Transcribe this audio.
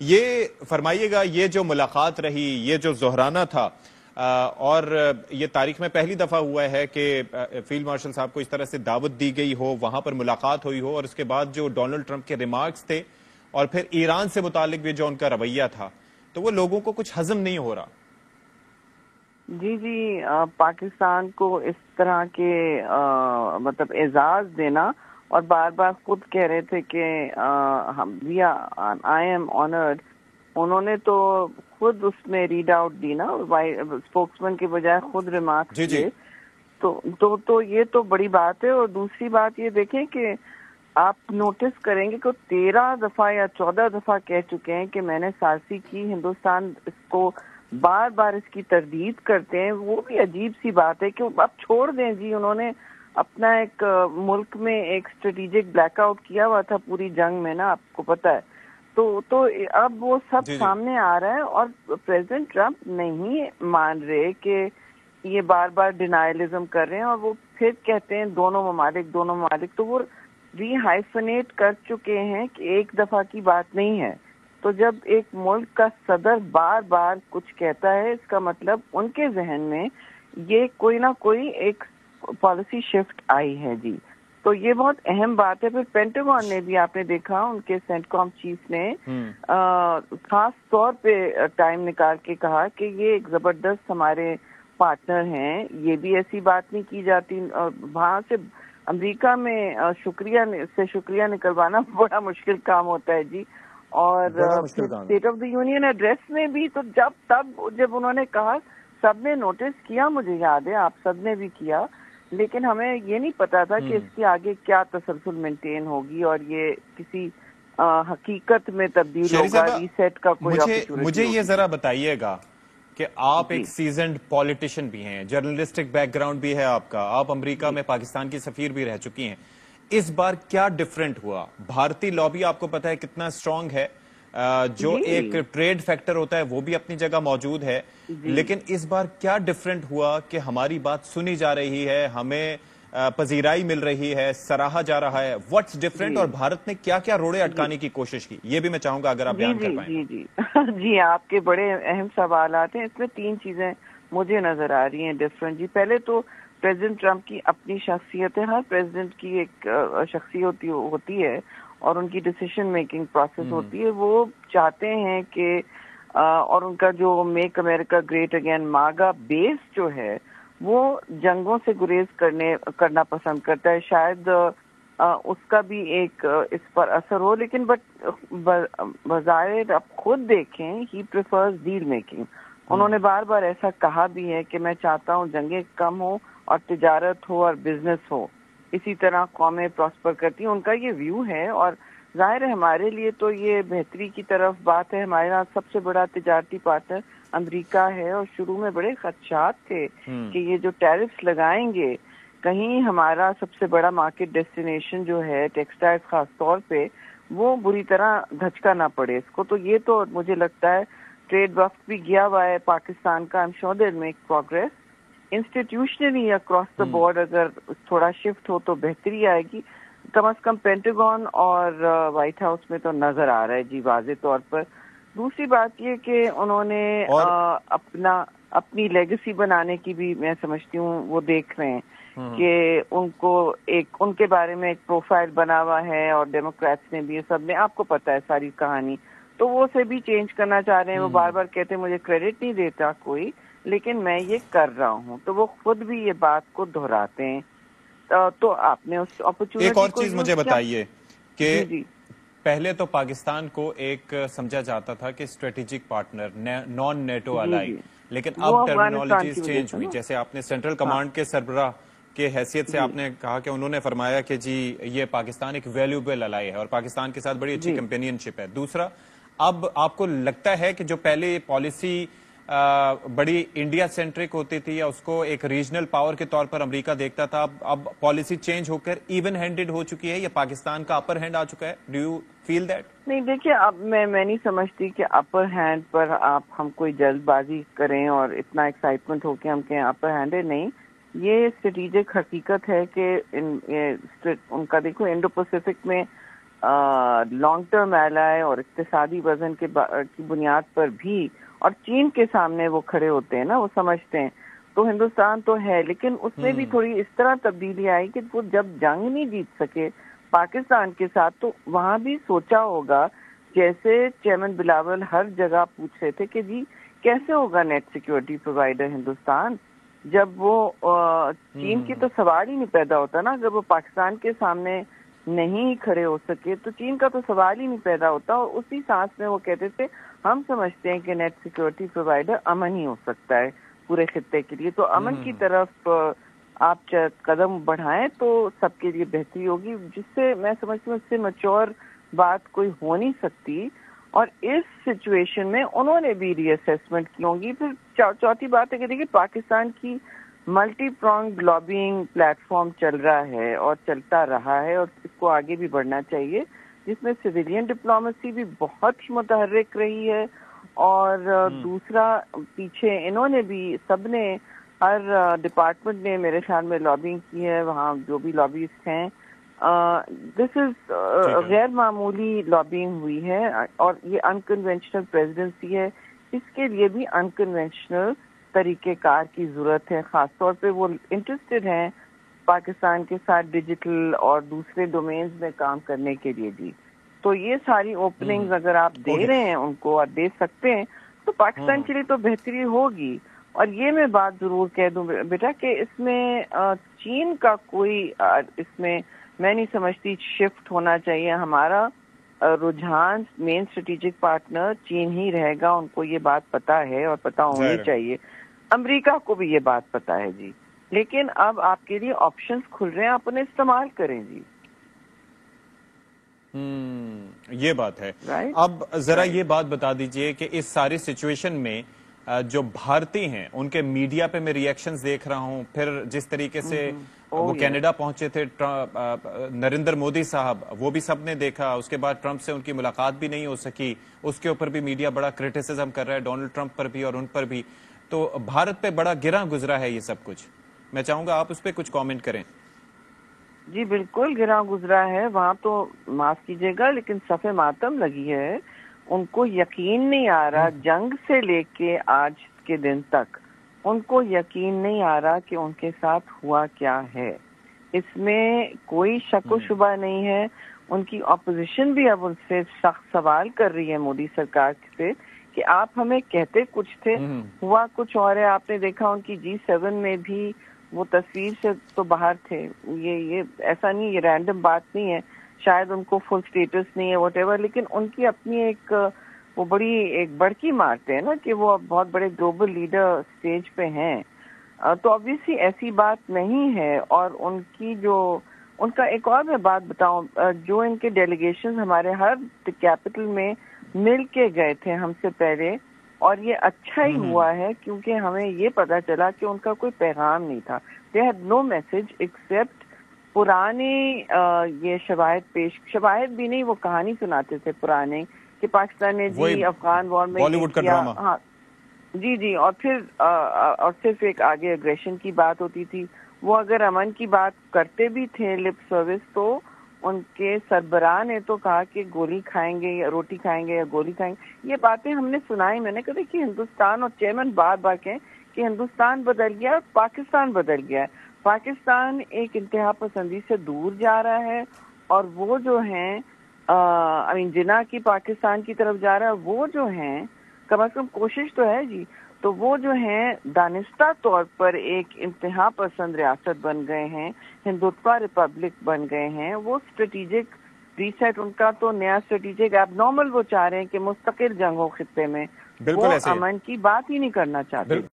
یہ فرمائیے گا، یہ جو ملاقات رہی، یہ جو زہرانہ تھا، اور یہ تاریخ میں پہلی دفعہ ہوا ہے کہ فیلڈ مارشل صاحب کو اس طرح سے دعوت دی گئی ہو، وہاں پر ملاقات ہوئی ہو، اور اس کے بعد جو ڈونلڈ ٹرمپ کے ریمارکس تھے اور پھر ایران سے متعلق بھی جو ان کا رویہ تھا، تو وہ لوگوں کو کچھ ہضم نہیں ہو رہا۔ جی پاکستان کو اس طرح کے مطلب اعزاز دینا، اور بار بار خود کہہ رہے تھے کہ آئی ایم آنرڈ، انہوں نے تو خود اس میں ریڈ آؤٹ دی نا، اسپوکس مین کے بجائے خود ریمارکس دیے، تو یہ تو بڑی بات ہے۔ اور دوسری بات یہ دیکھیں کہ آپ نوٹس کریں گے کہ 13 دفعہ یا 14 دفعہ کہہ چکے ہیں کہ میں نے سازشی کی، ہندوستان اس کو بار بار اس کی تردید کرتے ہیں۔ وہ بھی عجیب سی بات ہے کہ اب چھوڑ دیں جی، انہوں نے اپنا ایک ملک میں ایک اسٹریٹجک بلیک آؤٹ کیا ہوا تھا پوری جنگ میں نا، آپ کو پتا ہے، تو اب وہ سب سامنے آ رہا ہے، اور پریزیڈنٹ ٹرمپ نہیں مان رہے کہ یہ بار بار ڈینائلزم کر رہے ہیں، اور وہ پھر کہتے ہیں دونوں ممالک، تو وہ ری ہائفنیٹ کر چکے ہیں کہ ایک دفعہ کی بات نہیں ہے۔ تو جب ایک ملک کا صدر بار بار کچھ کہتا ہے، اس کا مطلب ان کے ذہن میں یہ کوئی نہ کوئی ایک پالیسی شفٹ آئی ہے جی۔ تو یہ بہت اہم بات ہے۔ پھر پینٹاگون نے بھی، آپ نے دیکھا، ان کے سینٹ کام چیف نے خاص طور پہ ٹائم نکال کے کہا کہ یہ ایک زبردست ہمارے پارٹنر ہیں، یہ بھی ایسی بات نہیں کی جاتی۔ وہاں سے امریکہ میں شکریہ نکلوانا بڑا مشکل کام ہوتا ہے جی۔ اور state of the union address میں بھی تو جب انہوں نے کہا، سب نے نوٹس کیا، مجھے یاد ہے آپ سب نے بھی کیا، لیکن ہمیں یہ نہیں پتا تھا کہ اس کے آگے کیا تسلسل مینٹین ہوگی اور یہ کسی حقیقت میں تبدیل ہوگا، ریسیٹ کا کوئی اپرچونٹی۔ مجھے یہ ذرا بتائیے گا کہ آپ ایک سیزنڈ پولیٹیشین بھی ہیں، جرنلسٹک بیک گراؤنڈ بھی ہے آپ کا، آپ امریکہ میں پاکستان کی سفیر بھی رہ چکی ہیں، اس بار کیا ڈیفرنٹ ہوا؟ بھارتی لابی آپ کو پتا ہے کتنا اسٹرانگ ہے، جو ایک ٹریڈ فیکٹر ہوتا ہے وہ بھی اپنی جگہ موجود ہے، لیکن اس بار کیا ڈیفرنٹ ہوا کہ ہماری بات سنی جا رہی ہے، ہمیں پذیرائی مل رہی ہے، سراہا جا رہا ہے؟ واٹس ڈیفرنٹ، اور بھارت نے کیا کیا روڑے اٹکانے کی کوشش کی؟ یہ بھی میں چاہوں گا اگر آپ بیان کر پائیں۔ جی آپ کے بڑے اہم سوالات ہیں، اس میں 3 چیزیں مجھے نظر آ رہی ہیں ڈفرنٹ جی۔ پہلے تو پریزیڈنٹ ٹرمپ کی اپنی شخصیت ہے، ہر پریزیڈنٹ کی ایک شخصیت ہوتی ہے اور ان کی ڈیسیشن میکنگ پروسیس ہوتی ہے۔ وہ چاہتے ہیں کہ اور ان کا جو میک امریکہ گریٹ اگین ماگا بیس جو ہے وہ جنگوں سے گریز کرنا پسند کرتا ہے۔ شاید اس کا بھی ایک اس پر اثر ہو، لیکن بظاہر آپ خود دیکھیں، ہی پریفرز ڈیل میکنگ۔ انہوں نے بار بار ایسا کہا بھی ہے کہ میں چاہتا ہوں جنگیں کم ہو اور تجارت ہو اور بزنس ہو، اسی طرح قومیں پراسپر کرتی ہیں، ان کا یہ ویو ہے۔ اور ظاہر ہے ہمارے لیے تو یہ بہتری کی طرف بات ہے، ہمارے یہاں سب سے بڑا تجارتی پارٹنر امریکہ ہے، اور شروع میں بڑے خدشات تھے کہ یہ جو ٹیرفز لگائیں گے کہیں ہمارا سب سے بڑا مارکیٹ ڈیسٹینیشن جو ہے ٹیکسٹائل خاص طور پہ وہ بری طرح دھچکا نہ پڑے اس کو۔ تو یہ تو مجھے لگتا ہے ٹریڈ وقت بھی گیا ہوا ہے پاکستان کا، I'm sure they'll make progress۔ Institutionally across the board اگر تھوڑا شفٹ ہو تو بہتری آئے گی، کم از کم پینٹاگون اور وائٹ ہاؤس میں تو نظر آ رہا ہے جی واضح طور پر۔ دوسری بات یہ کہ انہوں نے اپنی لیگیسی بنانے کی بھی میں سمجھتی ہوں وہ دیکھ رہے ہیں کہ ان کے بارے میں ایک پروفائل بنا ہوا ہے، اور ڈیموکریٹس نے بھی، یہ سب نے، آپ کو پتا ہے ساری کہانی، تو وہ اسے بھی چینج کرنا چاہ رہے ہیں۔ وہ بار بار کہتے ہیں مجھے کریڈٹ نہیں دیتا کوئی، لیکن میں یہ کر رہا ہوں، تو وہ خود بھی یہ بات کو دہراتے ہیں۔ تو آپ نے اس اپرچونٹی ایک اور چیز مجھے بتائیے کہ پہلے تو پاکستان کو ایک سمجھا جاتا تھا کہ اسٹریٹجک پارٹنر، نان نیٹو الائی، لیکن اب ٹرمینالوجیز چینج ہوئی، جیسے آپ نے سینٹرل کمانڈ کے سربراہ کے حیثیت سے آپ نے کہا کہ انہوں نے فرمایا کہ جی یہ پاکستان ایک ویلیوبل الائی ہے اور پاکستان کے ساتھ بڑی اچھی کمپینین شپ ہے۔ دوسرا، اب آپ کو لگتا ہے کہ جو پہلے پالیسی بڑی انڈیا سینٹرک ہوتی تھی یا اس کو ایک ریجنل پاور کے طور پر امریکہ دیکھتا تھا، اب پالیسی چینج ہو کر ایون ہینڈڈ ہو چکی ہے یا پاکستان کا اپر ہینڈ آ چکا ہے؟ Do you feel that? نہیں دیکھیے، اب میں نہیں سمجھتی کہ اپر ہینڈ پر ہم کوئی جلد بازی کریں اور اتنا ایکسائٹمنٹ ہو کے ہم کہیں اپر ہینڈ ہے۔ نہیں، یہ اسٹریٹجک حقیقت ہے کہ ان کا دیکھو انڈو پیسفک میں لانگ ٹرم ایلائے اور اقتصادی وزن کی بنیاد پر بھی، اور چین کے سامنے وہ کھڑے ہوتے ہیں نا، وہ سمجھتے ہیں تو ہندوستان تو ہے، لیکن اس میں بھی تھوڑی اس طرح تبدیلی آئی کہ وہ جب جنگ نہیں جیت سکے پاکستان کے ساتھ تو وہاں بھی سوچا ہوگا، جیسے چیئرمین بلاول ہر جگہ پوچھ رہے تھے کہ جی کیسے ہوگا نیٹ سیکیورٹی پرووائڈر ہندوستان، جب وہ چین کی تو سوال ہی نہیں پیدا ہوتا نا، جب وہ پاکستان کے سامنے نہیں کھڑے ہو سکے تو چین کا تو سوال ہی نہیں پیدا ہوتا، اور اسی سانس میں وہ کہتے تھے ہم سمجھتے ہیں کہ نیٹ سیکیورٹی پرووائڈر امن ہی ہو سکتا ہے پورے خطے کے لیے، تو امن کی طرف آپ قدم بڑھائیں تو سب کے لیے بہتری ہوگی، جس سے میں سمجھتی ہوں اس سے میچور بات کوئی ہو نہیں سکتی، اور اس سچویشن میں انہوں نے بھی ری اسیسمنٹ کی ہوگی۔ پھر چوتھی بات ہے کہ دیکھیے پاکستان کی multi prong lobbying plate form چل رہا ہے اور چلتا رہا ہے، اور اس کو آگے بھی بڑھنا چاہیے، جس میں سویلین ڈپلومیسی بھی بہت ہی متحرک رہی ہے، اور دوسرا پیچھے انہوں نے بھی سب نے ہر ڈپارٹمنٹ نے میرے خیال میں لابنگ کی ہے، وہاں جو بھی لابیسٹ ہیں دس از غیر معمولی لابنگ ہوئی ہے، اور یہ انکنونشنل پریزیڈنسی ہے، اس کے لیے بھی انکنونشنل طریقہ کار کی ضرورت ہے، خاص طور پہ وہ انٹرسٹڈ ہیں پاکستان کے ساتھ ڈیجیٹل اور دوسرے ڈومینز میں کام کرنے کے لیے بھی، تو یہ ساری اوپننگز اگر آپ دے رہے ہیں ان کو اور دے سکتے ہیں تو پاکستان کے لیے تو بہتری ہوگی۔ اور یہ میں بات ضرور کہہ دوں بیٹا کہ اس میں چین کا کوئی اس میں نہیں سمجھتی شفٹ ہونا چاہیے، ہمارا رجحان مین اسٹریٹجک پارٹنر چین ہی رہے گا، ان کو یہ بات پتا ہے اور پتا ہونی چاہیے، امریکہ کو بھی یہ بات پتا ہے جی، لیکن اب آپ کے لیے آپشنز کھل رہے ہیں، آپ انہیں استعمال کریں جی۔ یہ بات ہے۔ اب ذرا یہ بات بتا دیجئے کہ اس ساری سچویشن میں جو بھارتی ہیں ان کے میڈیا پہ میں ری ایکشنز دیکھ رہا ہوں، پھر جس طریقے سے وہ کینیڈا پہنچے تھے نریندر مودی صاحب، وہ بھی سب نے دیکھا، اس کے بعد ٹرمپ سے ان کی ملاقات بھی نہیں ہو سکی، اس کے اوپر بھی میڈیا بڑا کرٹیسزم کر رہا ہے ڈونلڈ ٹرمپ پر بھی اور ان پر بھی، تو بھارت پہ بڑا گراں گزرا ہے یہ سب کچھ، میں چاہوں گا آپ اس پہ کچھ کامنٹ کریں۔ جی بالکل گراں گزرا ہے، وہاں تو معاف کیجیے گا لیکن صف ماتم لگی ہے، ان کو یقین نہیں آ رہا، جنگ سے لے کے آج کے دن تک ان کو یقین نہیں آ رہا کہ ان کے ساتھ ہوا کیا ہے، اس میں کوئی شک و شبہ نہیں ہے، ان کی اپوزیشن بھی اب ان سے سخت سوال کر رہی ہے مودی سرکار سے کہ آپ ہمیں کہتے کچھ تھے، ہوا کچھ اور ہے، آپ نے دیکھا ان کی G7 میں بھی وہ تصویر سے تو باہر تھے، یہ ایسا نہیں، یہ رینڈم بات نہیں ہے، شاید ان کو فل سٹیٹس نہیں ہے واٹ ایور، لیکن ان کی اپنی ایک وہ بڑی ایک بڑکی مارتے ہیں نا کہ وہ بہت بڑے گلوبل لیڈر سٹیج پہ ہیں، تو obviously ایسی بات نہیں ہے، اور ان کی جو ان کا ایک اور میں بات بتاؤں، جو ان کے ڈیلیگیشن ہمارے ہر کیپٹل میں مل کے گئے تھے ہم سے پہلے، اور یہ اچھا ہی ہوا ہے کیونکہ ہمیں یہ پتا چلا کہ ان کا کوئی پیغام نہیں تھا، they had no message except پرانے یہ شواہد بھی نہیں، وہ کہانی سناتے تھے پرانے کہ پاکستان نے جی افغان وار میں کیا، ہاں جی، اور پھر اور صرف ایک آگے اگریشن کی بات ہوتی تھی، وہ اگر امن کی بات کرتے بھی تھے لپ سروس تو ان کے سربراہ نے تو کہا کہ گولی کھائیں گے یا روٹی کھائیں گے یا گولی کھائیں گے، یہ باتیں ہم نے سنائی، میں نے کہا کہ ہندوستان اور چیئرمین بار بار کہیں کہ ہندوستان بدل گیا، پاکستان بدل گیا ہے، پاکستان ایک انتہا پسندی سے دور جا رہا ہے، اور وہ جو ہیں جناح کی پاکستان کی طرف جا رہا ہے، وہ جو ہیں کم از کم کوشش تو ہے جی، تو وہ جو ہیں دانستہ طور پر ایک انتہا پسند ریاست بن گئے ہیں، ہندوتوا ریپبلک بن گئے ہیں، وہ اسٹریٹجک ریسیٹ ان کا تو نیا اسٹریٹجک ایب نارمل وہ چاہ رہے ہیں کہ مستقل جنگ ہو خطے میں، وہ امن کی بات ہی نہیں کرنا چاہتے۔